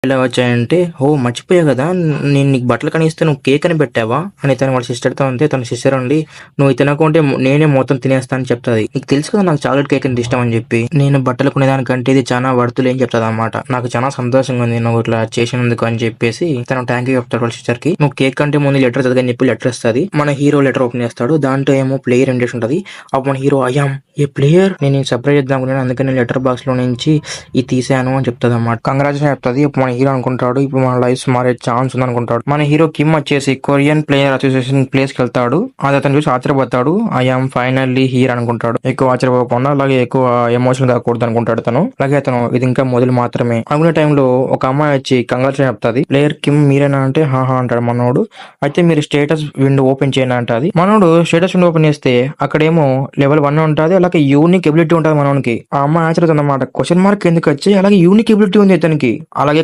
ఎలా వచ్చాయంటే, "ఓహ్! మర్చిపోయా గదా! నేను నీకు బట్టలు కనిగిస్తే నువ్వు కేక్ అని పెట్టావా?" అని తను వాళ్ళ సిస్టర్‌తో అంతే తన సిస్టర్ ఉండి, "నువ్వు తినకుంటే నేనే మొత్తం తినేస్తా" అని చెప్తది. "నీకు తెలుసు కదా నాకు చాక్లేట్ కేక్ అంటే ఇష్టం" అని చెప్పి. "నేను బట్టలు కొనేదానికంటే ఇది చానా వర్త్‌లే" అని చెప్తదనమాట. నాకు చానా సంతోషంగా ఉంది నువ్వు ఇట్లా చేసినందుకు అని చెప్పేసి తను థాంక్ యూ చెప్తాడు వాళ్ళ సిస్టర్‌కి. "నువ్వు కేక్ కంటే ముందు లెటర్ చదువు" అని చెప్పి లెటర్ ఇస్తది. మన హీరో లెటర్ ఓపెన్ చేస్తాడు. దాంట్లో ఏమో ప్లేయర్ ఇండెక్స్ ఉంటది. అప్పుడు మన hero I am a player, నేను నీకు సర్ప్రైజ్ ఇద్దాం అనుకున్నాను. అందుకే నేను లెటర్ బాక్స్‌లో నుంచి ఇది తీశాను అని చెప్తదనమాట. కంగ్రాచ్యులేషన్ చెప్తది. ఇప్పుడు మన హీరో అనుకుంటాడు, ఇప్పుడు మన లైఫ్స్ మారే ఛాన్స్ ఉందనుకుంటాడు. మన హీరో కిమ్ వచ్చేసి కొరియన్ ప్లేయర్ అసోసియేషన్ ప్లేస్‌కి వెళ్తాడు. అది అతను చూసి ఆశ్చర్యపోతాడు. ఐ యామ్ ఫైనల్లీ హియర్ అనుకుంటాడు. ఎక్కువ ఆశ్చర్యపోకుండా అలాగే ఎక్కువ ఎమోషన్ కాకూడదు అనుకుంటాడు తను. అలాగే అతను ఇది ఇంకా మొదలు మాత్రమే అనుకునే టైంలో ఒక అమ్మాయి వచ్చి కంగ్రాచ్యులేషన్ చెప్తది. ప్లేయర్ కిమ్ మీరేనా అంటే హాహా అంటాడు మనోడు. అయితే మీరు స్టేటస్ విండో ఓపెన్ చేయండి అంటది. మనోడు స్టేటస్ విండో ఓపెన్ చేస్తే అక్కడేమో లెవెల్ 1 ఉంటది. అలాగే యూనిక్ ఎబిలిటీ ఉంటది మనోనికి. ఆ అమ్మాయి ఆశ్చర్యపోతుంది అన్నమాట. క్వశ్చన్ మార్క్ ఎందుకు వచ్చి అలాగే యూనిక్ ఎబిలిటీ ఉంది ఇతనికి. అలాగే